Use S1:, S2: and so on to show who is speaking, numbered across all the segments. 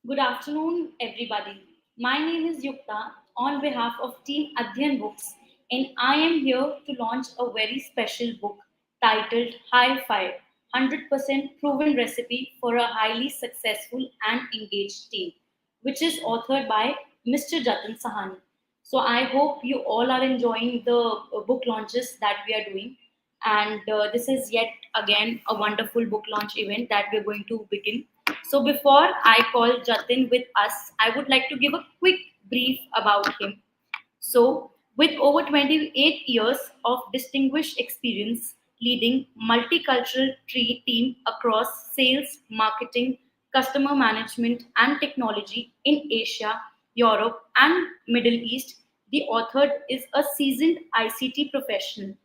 S1: Good afternoon, everybody. My name is Yukta on behalf of Team Adhyyan Books, and I am here to launch a very special book titled High Five 100% Proven Recipe for a Highly Successful and Engaged Team, which is authored by Mr. Jatin Sahni. So I hope you all are enjoying the book launches that we are doing. And this is yet again a wonderful book launch event that we're going to begin. So before I call Jatin with us, I would like to give a quick brief about him. So, with over 28 years of distinguished experience leading multicultural team across sales, marketing, customer management, and technology in Asia, Europe, and Middle East, the author is a seasoned ICT professional,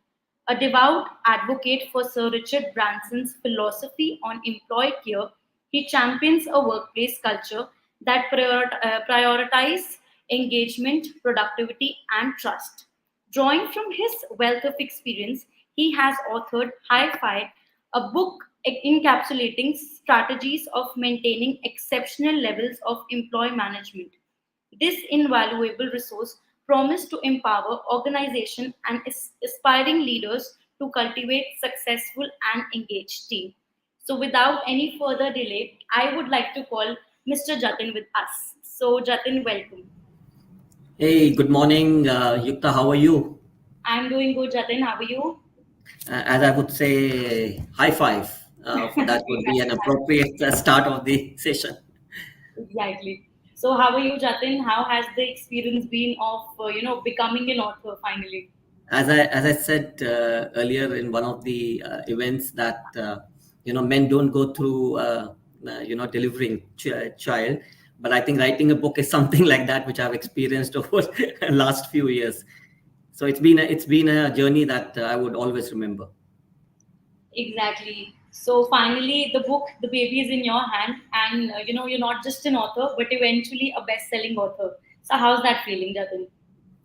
S1: a devout advocate for Sir Richard Branson's philosophy on employee care. He champions a workplace culture that prioritizes engagement, productivity, and trust. Drawing from his wealth of experience, he has authored High Five, a book encapsulating strategies of maintaining exceptional levels of employee management. This invaluable resource promised to empower organizations and aspiring leaders to cultivate successful and engaged teams. So, without any further delay, I would like to call Mr. Jatin with us. So, Jatin, welcome.
S2: Hey, good morning, Yukta. How are you?
S1: I'm doing good, Jatin. How are you?
S2: As I would say, high five. That would be an
S1: Exactly.
S2: appropriate start of the session.
S1: Exactly. So, how are you, Jatin? How has the experience been of becoming an author finally?
S2: As I said earlier in one of the events that men don't go through delivering child, but I think writing a book is something like that which I've experienced over the last few years. So it's been a journey that I would always remember.
S1: Exactly. So finally, the book, the baby is in your hand, and you're not just an author, but eventually a best-selling author. So how's that feeling, Jatin?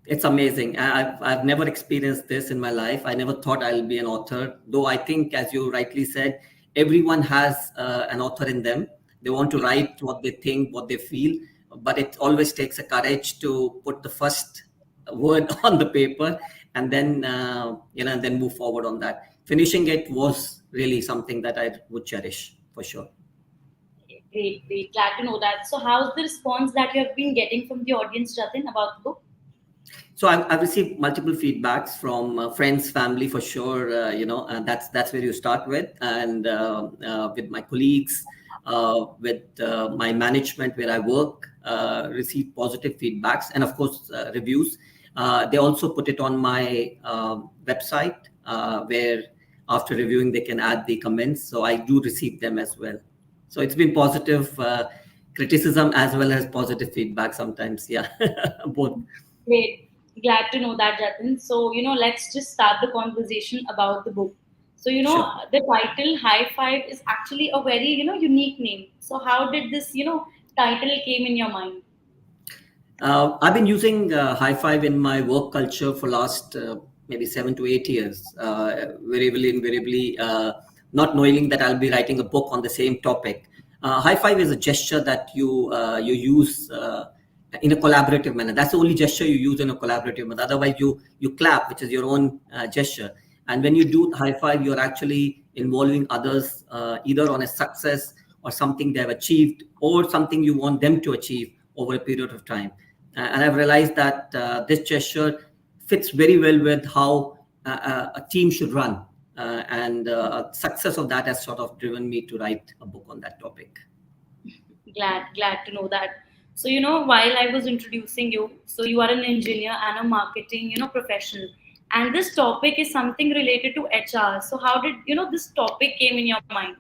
S2: It's amazing. I've never experienced this in my life. I never thought I'll be an author, though I think, as you rightly said, everyone has an author in them. They want to write what they think, what they feel, but it always takes a courage to put the first word on the paper and then and then move forward on that. Finishing it was really something that I would cherish for sure.
S1: Great, great. Glad to know that. So how's the response that you have been getting from the audience, Jatin, about the book?
S2: So I've received multiple feedbacks from friends, family for sure. And that's where you start with, and with my colleagues, with my management where I work, receive positive feedbacks, and of course reviews. They also put it on my website where after reviewing they can add the comments. So I do receive them as well. So it's been positive criticism as well as positive feedback sometimes. Yeah, both.
S1: Great. Glad to know that, Jatin. So, let's just start the conversation about the book. So,
S2: Sure.
S1: the title High Five is actually a very, unique name. So, how did this, title came in your mind?
S2: I've been using high five in my work culture for last maybe 7 to 8 years. Invariably, not knowing that I'll be writing a book on the same topic. High five is a gesture that you use in a collaborative manner. That's the only gesture you use in a collaborative manner. Otherwise, you clap, which is your own gesture. And when you do high five, you're actually involving others either on a success or something they have achieved or something you want them to achieve over a period of time. And I've realized that this gesture fits very well with how a team should run. And success of that has sort of driven me to write a book on that topic.
S1: Glad to know that. So, while I was introducing you, so you are an engineer and a marketing, professional. And this topic is something related to HR. So, how did, this topic came in your mind?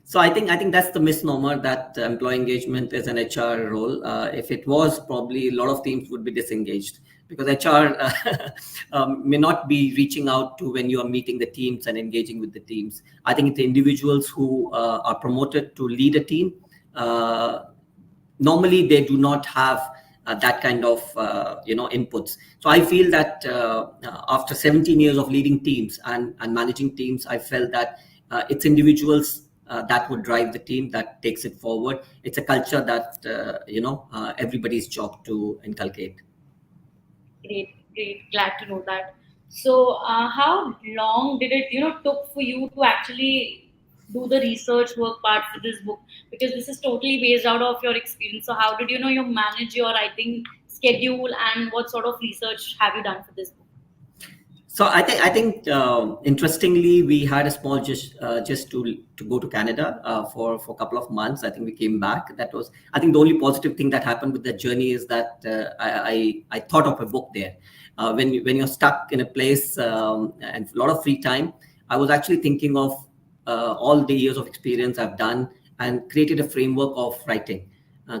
S2: So I think that's the misnomer that employee engagement is an HR role. If it was, probably a lot of teams would be disengaged because HR may not be reaching out to when you are meeting the teams and engaging with the teams. I think it's the individuals who are promoted to lead a team. Normally, they do not have that kind of inputs. So I feel that after 17 years of leading teams and managing teams, I felt that it's individuals that would drive the team, that takes it forward. It's a culture that everybody's job to inculcate.
S1: Great, great. Glad to know that. So, how long did it, took for you to actually do the research work part for this book? Because this is totally based out of your experience. So, how did you manage your writing schedule, and what sort of research have you done for this book?
S2: So I think interestingly, we had a small just to go to Canada for a couple of months. I think we came back. That was, I think, the only positive thing that happened with the journey is that I thought of a book there. When you're stuck in a place and a lot of free time, I was actually thinking of all the years of experience I've done and created a framework of writing,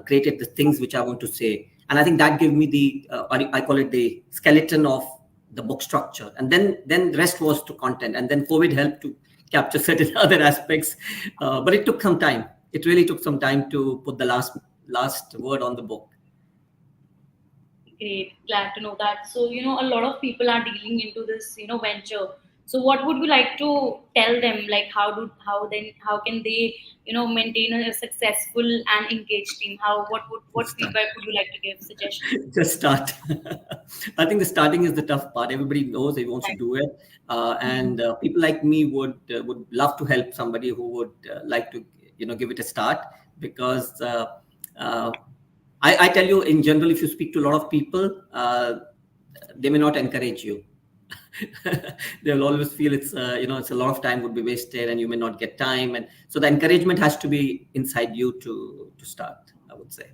S2: created the things which I want to say, and I think that gave me the I call it the skeleton of the book structure, and then the rest was to content, and then COVID helped to capture certain other aspects, but it took some time. It really took some time to put the last word on the book.
S1: Great, glad to know that. So, a lot of people are dealing into this, venture. So, what would you like to tell them? Like, how can they, maintain a successful and engaged team? What
S2: Just start.
S1: feedback would you like to give? Suggestions?
S2: Just start. I think the starting is the tough part. Everybody knows they wants to
S1: Right.
S2: do it,
S1: Mhm.
S2: and people like me would love to help somebody who would like to give it a start, because uh, I tell you, in general, if you speak to a lot of people, they may not encourage you. They'll always feel it's a lot of time would be wasted and you may not get time, and so the encouragement has to be inside you to start, I would say.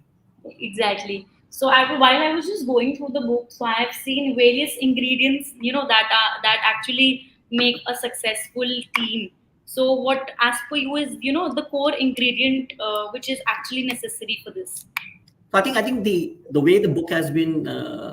S1: Exactly. So, while I was just going through the book, so I have seen various ingredients, that actually make a successful team. So, what, as per you, is the core ingredient which is actually necessary for this?
S2: So I think the way the book has been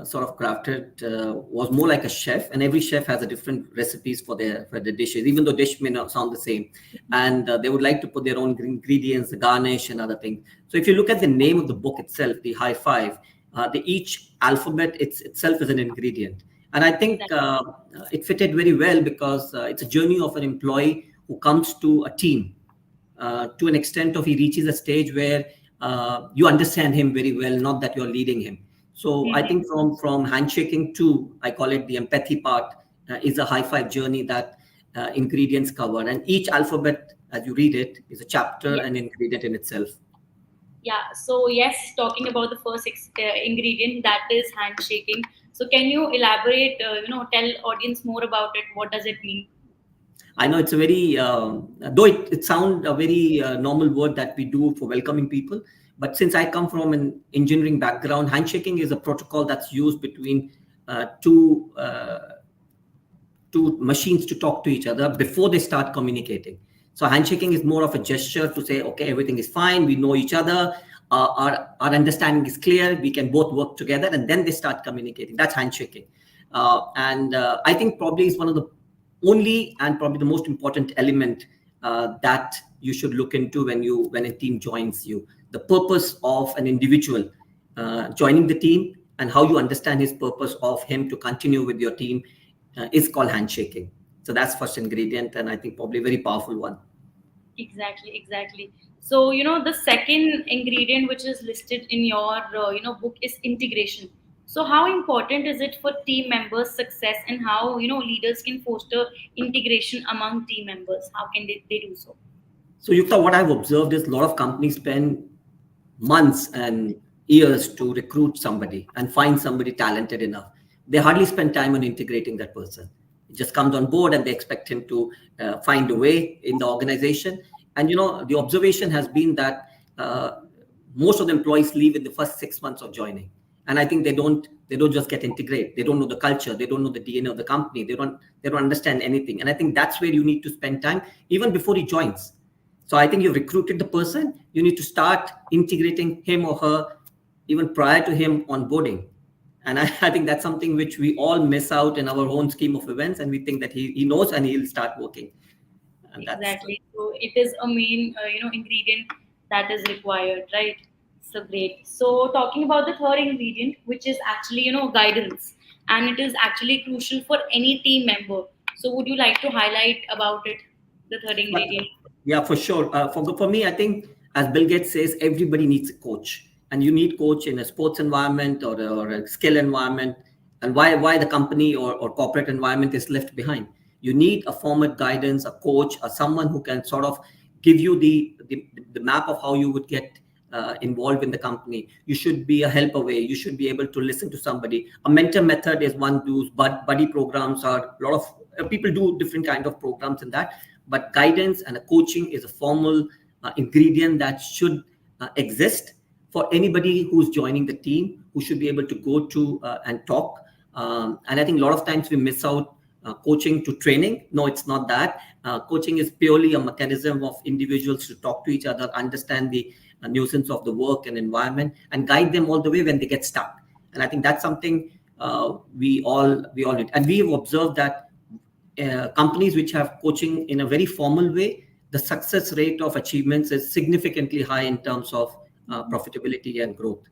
S2: sort of crafted was more like a chef, and every chef has a different recipes for the dishes, even though dish may not sound the same, and they would like to put their own ingredients, the garnish, and other things. So if you look at the name of the book itself, the high five, the each alphabet itself is an ingredient, and I think
S1: Exactly.
S2: it fitted very well because it's a journey of an employee who comes to a team to an extent of he reaches a stage where you understand him very well, not that you're leading him. So I think
S1: Mhm.
S2: from handshaking to, I call it the empathy part, is a high five journey that ingredients cover, and each alphabet as you read it is a chapter and
S1: Yes.
S2: ingredient in itself.
S1: Yeah. So, yes, talking about the first ingredient, that is handshaking. So, can you elaborate? Tell audience more about it. What does it mean?
S2: I know it's a very, though it sounds a very normal word that we do for welcoming people, but since I come from an engineering background, handshaking is a protocol that's used between two machines to talk to each other before they start communicating. So handshaking is more of a gesture to say, okay, everything is fine, we know each other, our understanding is clear, we can both work together, and then they start communicating. That's handshaking. And I think probably is one of the only and probably the most important element that you should look into when a team joins you. The purpose of an individual joining the team and how you understand his purpose of him to continue with your team is called handshaking. So that's first ingredient, and I think probably a very powerful one.
S1: Exactly, exactly. So, the second ingredient which is listed in your, book is integration. So, how important is it for team members' success, and how, leaders can foster integration among team members? How can they do so?
S2: So Yukta, what I've observed is a lot of companies spend months and years to recruit somebody and find somebody talented enough. They hardly spend time on integrating that person. It just comes on board and they expect him to find a way in the organization. And the observation has been that most of the employees leave in the first 6 months of joining. And I think they don't just get integrated. They don't know the culture. They don't know the DNA of the company. They don't understand anything. And I think that's where you need to spend time even before he joins. So I think you've recruited the person. You need to start integrating him or her even prior to him onboarding. And I think that's something which we all miss out in our own scheme of events. And we think that he knows and he'll start working. And that's
S1: Exactly. So it is a main, ingredient that is required, right? So great. So talking about the third ingredient, which is actually, guidance, and it is actually crucial for any team member. So would you like to highlight about it, the third
S2: but
S1: ingredient?
S2: Yeah, for sure. For me, I think as Bill Gates says, everybody needs a coach, and you need coach in a sports environment or a skill environment. And why the company or corporate environment is left behind? You need a formal guidance, a coach, or someone who can sort of give you the map of how you would get involved in the company. You should be a help away. You should be able to listen to somebody. A mentor method is one. Those buddy programs are a lot of people do different kind of programs in that, but guidance and a coaching is a formal ingredient that should exist for anybody who's joining the team, who should be able to go to and talk. And I think a lot of times we miss out coaching to training. No, it's not that. Coaching is purely a mechanism of individuals to talk to each other, understand the nuisance of the work and environment, and guide them all the way when they get stuck. And I think that's something we all need. And we have observed that companies which have coaching in a very formal way, the success rate of achievements is significantly high in terms of profitability and growth.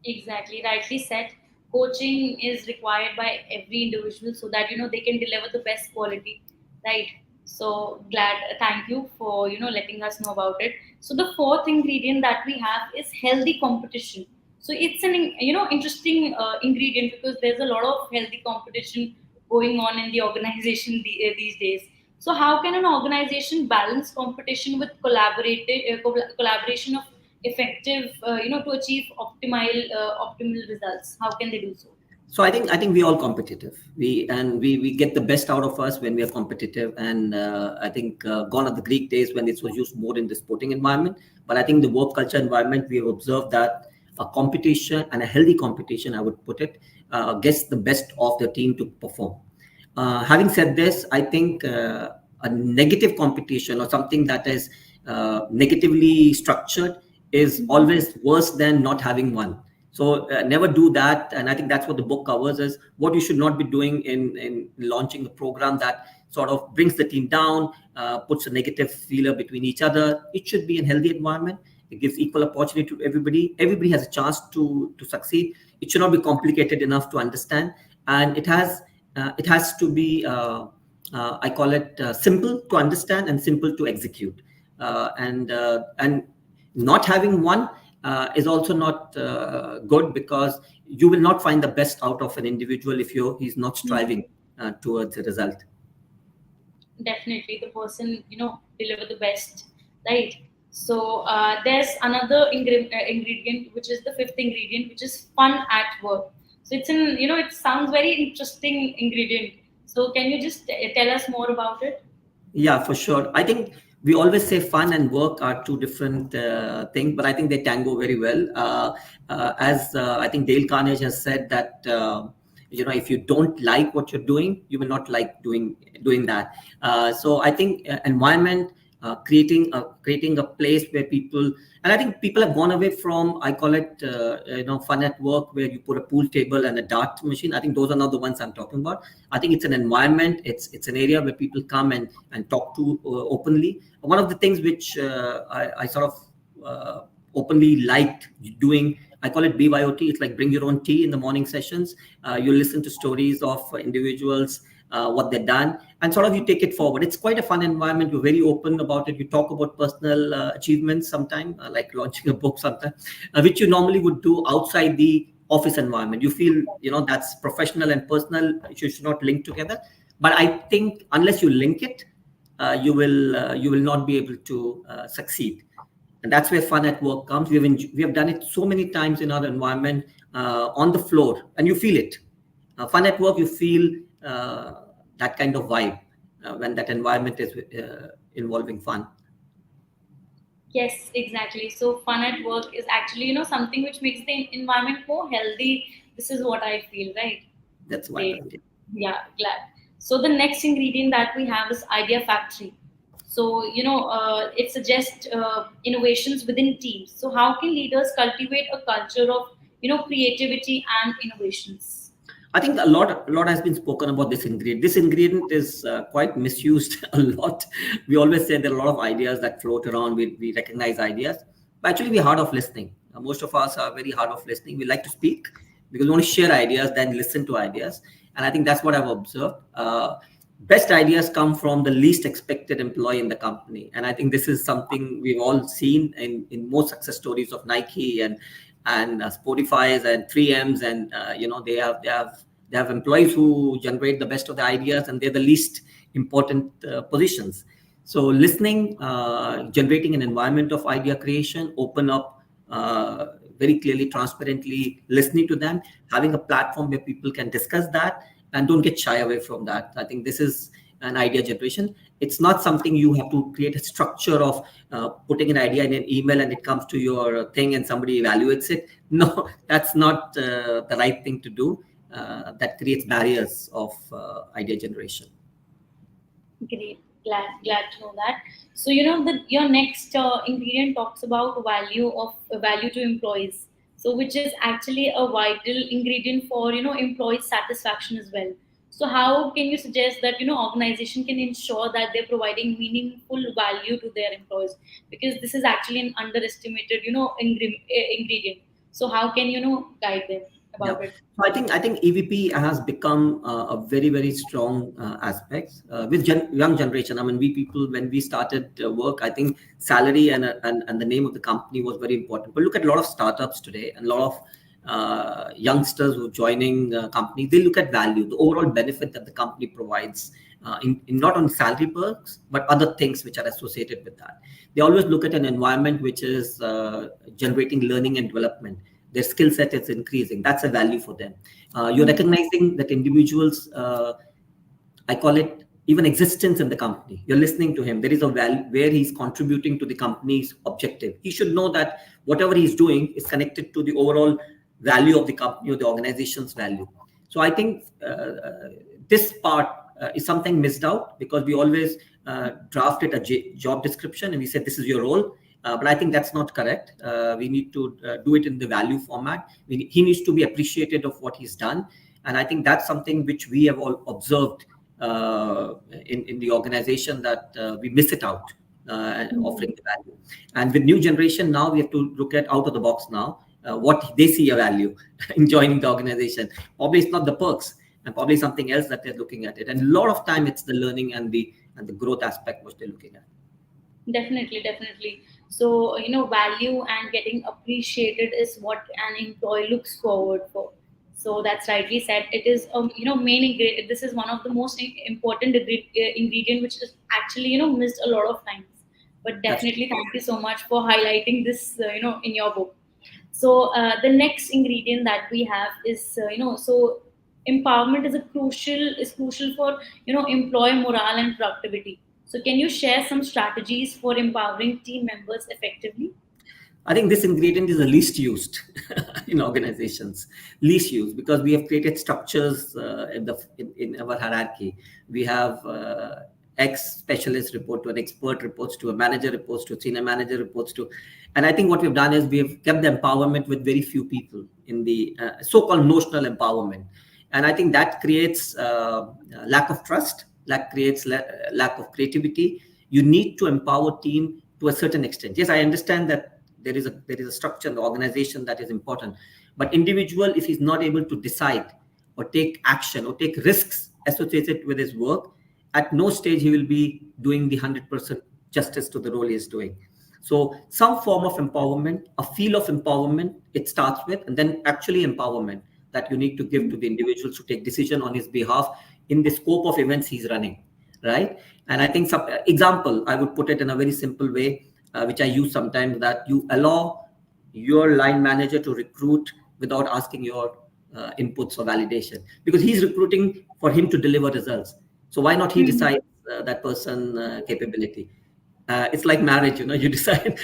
S1: Exactly, rightly said. Coaching is required by every individual so that they can deliver the best quality, right? So glad, thank you for letting us know about it. So the fourth ingredient that we have is healthy competition. So it's an interesting ingredient because there's a lot of healthy competition going on in the organization these days. So how can an organization balance competition with collaboration of effective to achieve optimal results? How can they do so?
S2: So I think we all competitive. We get the best out of us when we are competitive. And I think gone are the Greek days when this was used more in the sporting environment. But I think the work culture environment, we have observed that a competition and a healthy competition, I would put it, gets the best of the team to perform. Having said this, I think a negative competition or something that is negatively structured is always worse than not having one. So never do that. And I think that's what the book covers is what you should not be doing in launching a program that sort of brings the team down, puts a negative feeler between each other. It should be a healthy environment. It gives equal opportunity to everybody. Everybody has a chance to succeed. It should not be complicated enough to understand, and it has to be I call it simple to understand and simple to execute. And not having one is also not good, because you will not find the best out of an individual if he's not striving towards a result.
S1: Definitely the person deliver the best, right? So there's another ingredient, which is the fifth ingredient, which is fun at work. So it's in it sounds very interesting ingredient. So can you just tell us more about it?
S2: Yeah, for sure. I think we always say fun and work are two different things, but I think they tango very well. As I think Dale Carnegie has said that if you don't like what you're doing, you will not like doing that. So I think environment, creating a place where people, and I think people have gone away from, I call it fun at work, where you put a pool table and a dart machine. I think those are not the ones I'm talking about. I think it's an environment, it's an area where people come and talk to openly. One of the things which I sort of openly liked doing, I call it BYOT. It's like bring your own tea in the morning sessions. You listen to stories of individuals, what they've done, and sort of you take it forward. It's quite a fun environment. You're very open about it. You talk about personal achievements sometimes, like launching a book sometimes, which you normally would do outside the office environment. You feel, that's professional and personal. You should not link together. But I think unless you link it, you will not be able to succeed. And that's where fun at work comes. We have done it so many times in our environment, on the floor, and you feel it. Fun at work, you feel that kind of vibe when that environment is involving fun.
S1: Yes, exactly. So fun at work is actually something which makes the environment more healthy. This is what I feel, right?
S2: That's
S1: Great.
S2: vibrant.
S1: Yeah, glad. So the next ingredient that we have is idea factory. So it suggests innovations within teams. So how can leaders cultivate a culture of creativity and innovations?
S2: I think a lot has been spoken about this ingredient. This ingredient is quite misused a lot. We always say there are a lot of ideas that float around. We recognize ideas, but actually we're hard of listening. Most of us are very hard of listening. We like to speak because we want to share ideas, then listen to ideas. And I think that's what I've observed. best ideas come from the least expected employee in the company. And I think this is something we've all seen in most success stories of Nike and Spotify's and 3M's. And they have employees who generate the best of the ideas, and they're the least important positions. So listening, generating an environment of idea creation, open up very clearly, transparently, listening to them, having a platform where people can discuss that, and don't get shy away from that. I think this is an idea generation. It's not something you have to create a structure of putting an idea in an email and it comes to your thing and somebody evaluates it. No, that's not the right thing to do. That creates barriers of idea generation.
S1: Great. Glad to know that. So your next ingredient talks about value to employees. So which is actually a vital ingredient for employee satisfaction as well. So how can you suggest that organization can ensure that they're providing meaningful value to their employees, because this is actually an underestimated ingredient. So how can guide them
S2: Yeah.
S1: about it?
S2: So I think EVP has become a very very strong aspect with young generation. I mean, we people when we started work, I think salary and the name of the company was very important. But look at a lot of startups today and a lot of youngsters who are joining companies. They look at value, the overall benefit that the company provides. In not only salary perks but other things which are associated with that. They always look at an environment which is generating learning and development. Their skill set is increasing. That's a value for them. You're recognizing that individuals, I call it even existence in the company. You're listening to him. There is a value where he's contributing to the company's objective. He should know that whatever he's doing is connected to the overall value of the company or the organization's value. So I think this part is something missed out because we always drafted a job description and we said this is your role. But I think that's not correct. We need to do it in the value format. He needs to be appreciated of what he's done. And I think that's something which we have all observed in the organization, that we miss it out, offering the value. And with new generation now, we have to look at out of the box now, what they see a value in joining the organization. Probably it's not the perks, and probably something else that they're looking at it. And a lot of time it's the learning and the growth aspect which they're looking at.
S1: Definitely. So, value and getting appreciated is what an employee looks forward for. So that's rightly said. It is, main ingredient. This is one of the most important ingredient, which is actually, missed a lot of times. But
S2: That's
S1: definitely, thank you so much for highlighting this, in your book. So the next ingredient that we have is, so empowerment is crucial for employee morale and productivity. So can you share some strategies for empowering team members effectively?
S2: I think this ingredient is the least used in organizations, least used because we have created structures in our hierarchy. We have X specialist report to an expert reports to a manager reports to a senior manager reports to, and I think what we've done is we have kept the empowerment with very few people in the so-called notional empowerment, and I think that creates lack of trust, creates lack of creativity. You need to empower team to a certain extent. Yes, I understand that there is a structure in the organization that is important, but individual, if he's not able to decide or take action or take risks associated with his work, at no stage he will be doing the 100% justice to the role he is doing. So some form of empowerment, a feel of empowerment, it starts with, and then actually empowerment that you need to give to the individuals to take decision on his behalf in the scope of events he's running, right? And I think some example, I would put it in a very simple way, which I use sometimes, that you allow your line manager to recruit without asking your inputs or validation, because he's recruiting for him to deliver results. So why not he
S1: Mhm.
S2: decide that person capability? It's like marriage, you decide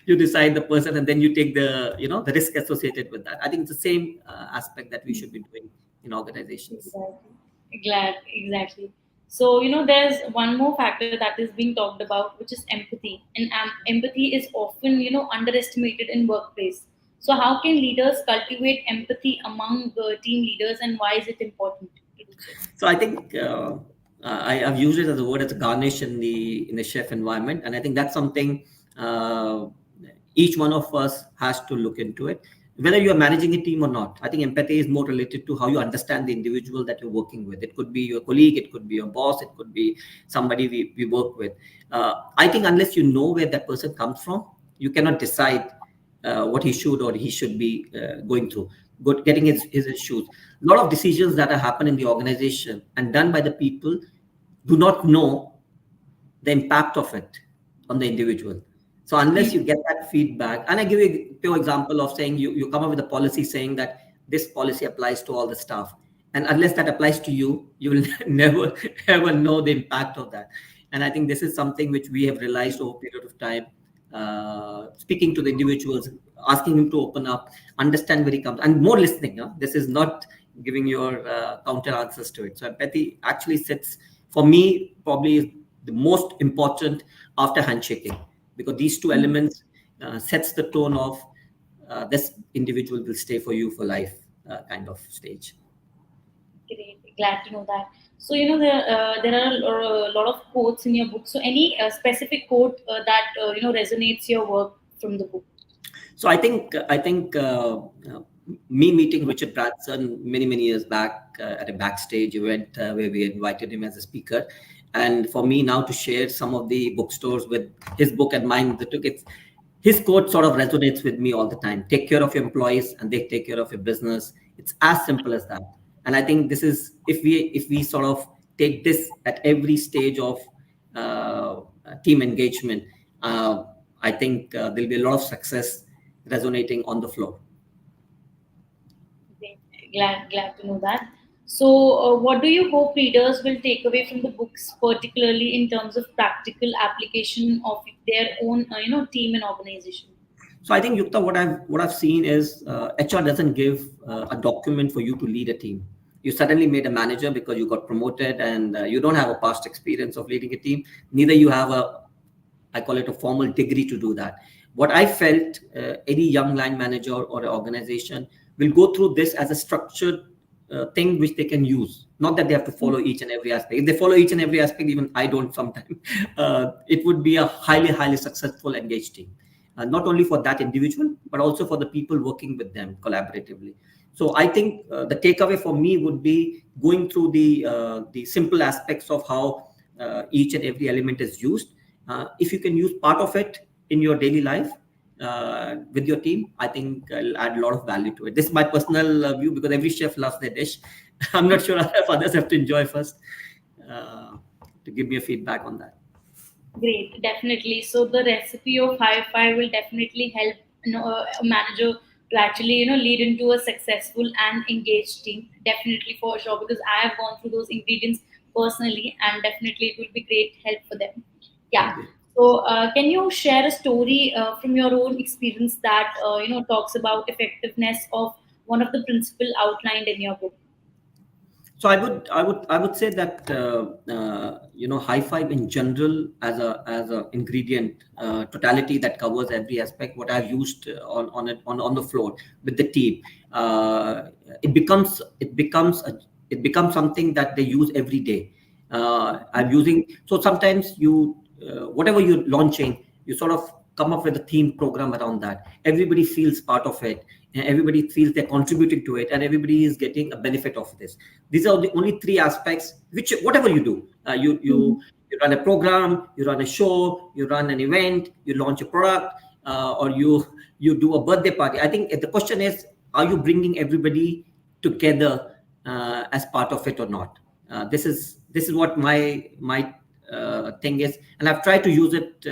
S2: you decide the person, and then you take the risk associated with that. I think it's the same aspect that we should be doing in organizations.
S1: Exactly. Exactly. So, there's one more factor that is being talked about, which is empathy. And empathy is often, underestimated in workplace. So, how can leaders cultivate empathy among the team leaders, and why is it important to do so?
S2: So I think I've used it as a word as a garnish in the chef environment, and I think that's something uh, each one of us has to look into it. whether you are managing a team or not. I think empathy is more related to how you understand the individual that you're working with. It could be your colleague, it could be your boss, it could be somebody we work with. I think unless you know where that person comes from, you cannot decide what he should or he should be going through, getting his issues. A lot of decisions that are happen in the organization and done by the people do not know the impact of it on the individual. So unless you get that feedback, and I give you a pure example of saying you come up with a policy saying that this policy applies to all the staff, and unless that applies to you, you will never ever know the impact of that. And I think this is something which we have realized over a period of time, speaking to the individuals, asking him to open up, understand where he comes, and more listening. This is not giving your counter answers to it. So empathy actually sits for me probably is the most important after handshaking, because these two elements sets the tone of this individual will stay for you for life kind of stage.
S1: Great, glad to know that. So there are a lot of quotes in your book. So any specific quote that resonates your work from the book?
S2: So I think me meeting Richard Branson many years back at a backstage event where we invited him as a speaker, and for me now to share some of the bookstores with his book and mine, his quote sort of resonates with me all the time. Take care of your employees, and they take care of your business. It's as simple as that. And I think this is if we sort of take this at every stage of uh, team engagement, I think there'll be a lot of success resonating on the floor.
S1: Great. Glad to know that. So, what do you hope readers will take away from the books, particularly in terms of practical application of their own, team and organization?
S2: So I think Yukta, what I've seen is HR doesn't give a document for you to lead a team. You suddenly made a manager because you got promoted, and you don't have a past experience of leading a team. Neither you have I call it a formal degree to do that. What I felt, any young line manager or an organization will go through this as a structured thing which they can use. Not that they have to follow each and every aspect. If they follow each and every aspect, even I don't sometimes, it would be a highly successful engaged team. Not only for that individual, but also for the people working with them collaboratively. So I think the takeaway for me would be going through the simple aspects of how each and every element is used. If you can use part of it in your daily life with your team, I think it'll add a lot of value to it. This is my personal view, because every chef loves their dish. I'm not sure if others have to enjoy first uh, to give me a feedback on that.
S1: Great, definitely. So the recipe of high five will definitely help a manager to actually lead into a successful and engaged team. Definitely for sure, because I have gone through those ingredients personally, and definitely it will be great help for them. Yeah.
S2: Thank you.
S1: So can you share a story from your own experience that talks about effectiveness of one of the principle outlined in your book?
S2: So I would say that high five in general as a ingredient totality that covers every aspect. What I've used on the floor with the team, it becomes something that they use every day. I'm using, so sometimes you whatever you're launching, you sort of come up with a theme program around that. Everybody feels part of it, and everybody feels they're contributing to it, and everybody is getting a benefit of this. These are the only three aspects which, whatever you do, you run a program, you run a show, you run an event, you launch a product, or you do a birthday party. I think the question is, are you bringing everybody together as part of it or not? This is what my thing is, and I've tried to use it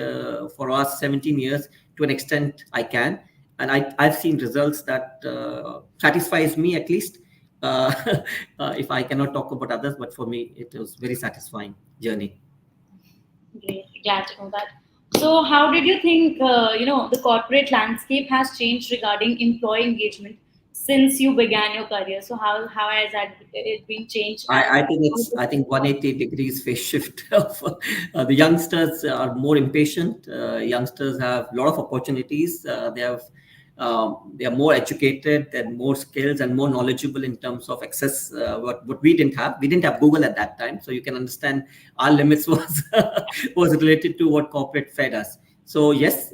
S2: for us 17 years to an extent I can, and I've seen results that satisfies me at least. uh, if I cannot talk about others, but for me it was very satisfying journey.
S1: Great, glad to know that. So, how did you think the corporate landscape has changed regarding employee engagement since you began your career? So, how has that it been changed? And
S2: I think 180 degrees phase shift of the youngsters are more impatient. Youngsters have a lot of opportunities. They are more educated, they're more skills and more knowledgeable in terms of access. What we didn't have. We didn't have Google at that time, so you can understand our limits was was related to what corporate fed us. So yes,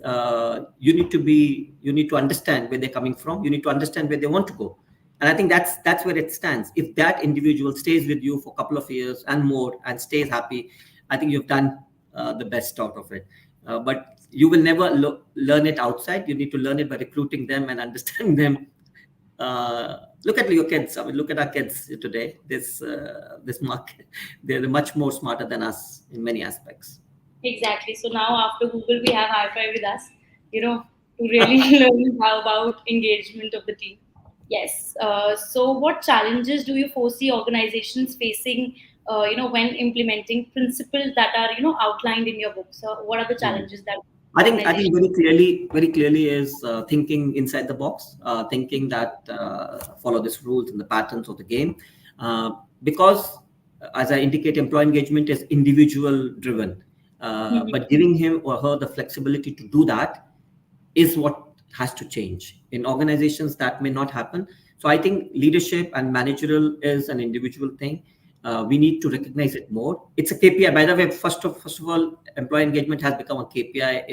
S2: you need to understand where they're coming from. You need to understand where they want to go, and I think that's where it stands. If that individual stays with you for a couple of years and more and stays happy, I think you've done the best out of it. But you will never learn it outside. You need to learn it by recruiting them and understanding them. Look at your kids. I mean, look at our kids today. This market, they're much more smarter than us in many aspects.
S1: Exactly. So now after Google, we have Hi-Fi with us, to really learn how about engagement of the team. Yes. So what challenges do you foresee organizations facing, when implementing principles that are, outlined in your book? So what are the
S2: Mhm.
S1: challenges that
S2: I think
S1: organizations?
S2: very clearly is thinking inside the box, thinking that follow these rules and the patterns of the game, uh, because as I indicate, employee engagement is individual driven,
S1: Mhm.
S2: but giving him or her the flexibility to do that is what has to change in organizations. That may not happen. So I think leadership and managerial is an individual thing. We need to recognize it more. It's a KPI, by the way. First of all, employee engagement has become a KPI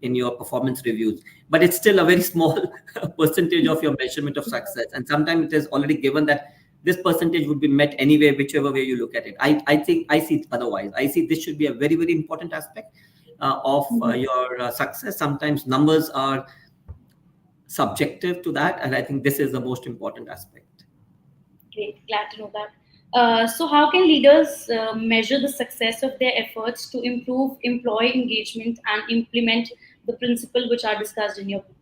S2: in your performance reviews, but it's still a very small percentage of your measurement of success, and sometimes it is already given that this percentage would be met anyway, whichever way you look at it. I think I see it otherwise. I see this should be a very, very important aspect of
S1: Mhm.
S2: your success. Sometimes numbers are subjective to that, and I think this is the most important aspect.
S1: Great, glad to know that. So, how can leaders measure the success of their efforts to improve employee engagement and implement the principle which are discussed in your book?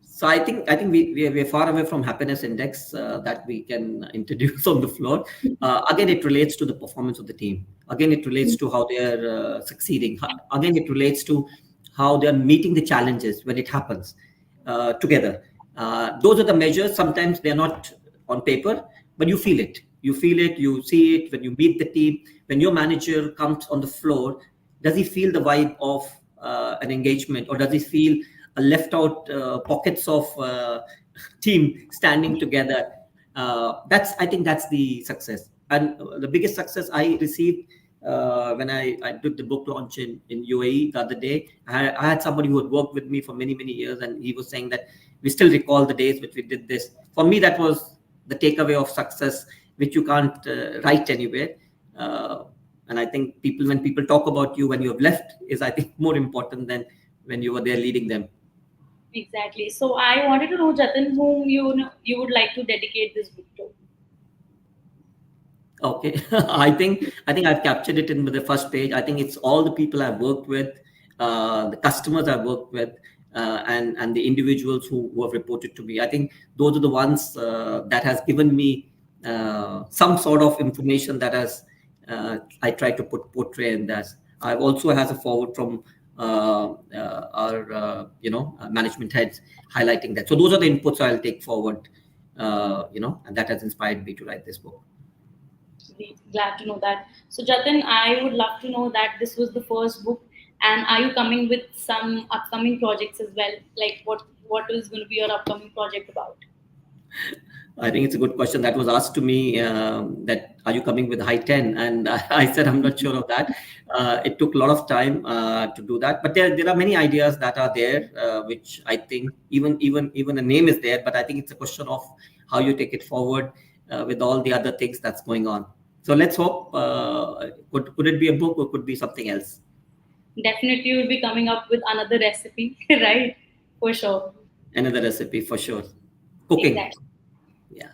S2: So I think we're far away from happiness index that we can introduce on the floor. Again, it relates to the performance of the team. Again, it relates to how they are succeeding. Again, it relates to how they are meeting the challenges when it happens together. Those are the measures. Sometimes they're not on paper, but you feel it. You feel it. You see it when you meet the team. When your manager comes on the floor, does he feel the vibe of an engagement, or does he feel left out pockets of team standing together? That's I think that's the success, and the biggest success I received when I did the book launch in UAE the other day. I had somebody who had worked with me for many, many years, and he was saying that we still recall the days which we did this. For me, that was the takeaway of success, which you can't write anywhere. Uh, and I think when people talk about you when you have left, is I think more important than when you were there leading them.
S1: Exactly. So, I wanted to know, Jatin, whom you would like to dedicate this book to.
S2: Okay, I think I've captured it in the first page. I think it's all the people I've worked with, the customers I've worked with, and the individuals who have reported to me. I think those are the ones that has given me some sort of information that has I try to portray in that. I've also has a forward from our management heads highlighting that. So those are the inputs I'll take forward, and that has inspired me to write this book.
S1: Glad to know that. So, Jatin, I would love to know that this was the first book, and are you coming with some upcoming projects as well? Like, what is going to be your upcoming project about?
S2: I think it's a good question that was asked to me, that are you coming with high 10? And I said, I'm not sure of that. It took a lot of time to do that. But there are many ideas that are there, which I think even the name is there. But I think it's a question of how you take it forward with all the other things that's going on. So let's hope. Could it be a book or could be something else?
S1: Definitely, you'll be coming up with another recipe, right? For sure.
S2: Another recipe for sure. Cooking.
S1: Exactly.
S2: Yeah.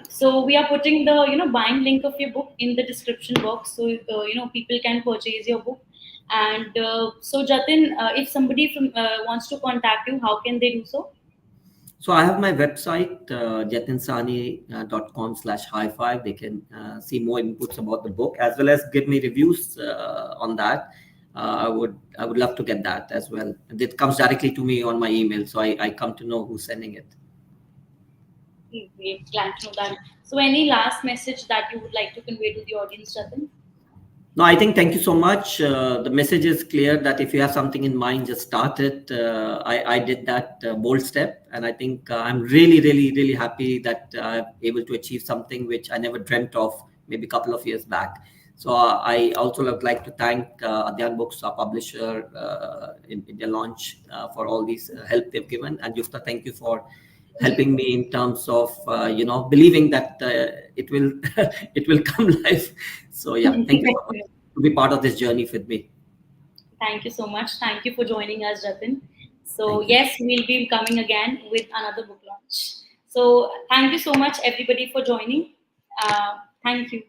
S1: So we are putting the buying link of your book in the description box, so people can purchase your book. And so Jatin, if somebody from wants to contact you, how can they do so?
S2: So I have my website, jatinsani.com/high5. They can see more inputs about the book as well as give me reviews on that. I would love to get that as well. And it comes directly to me on my email, so I come to know who's sending it.
S1: Great, glad to know that. So any last message that you would like to convey to the audience, Jatin?
S2: No, I think thank you so much. The message is clear that if you have something in mind, just start it. I did that bold step, and I think I'm really, really, really happy that I'm able to achieve something which I never dreamt of maybe a couple of years back. So I also would like to thank Adhyyan Books, our publisher, in their launch for all these help they've given. And Yukta, thank you for helping me in terms of believing that it will it will come live. So yeah, thank you so much to be part of this journey with me.
S1: Thank you so much. Thank you for joining us, Jatin. So,
S2: Thank you.
S1: yes, we'll be coming again with another book launch. So, thank you so much, everybody, for joining. Thank you.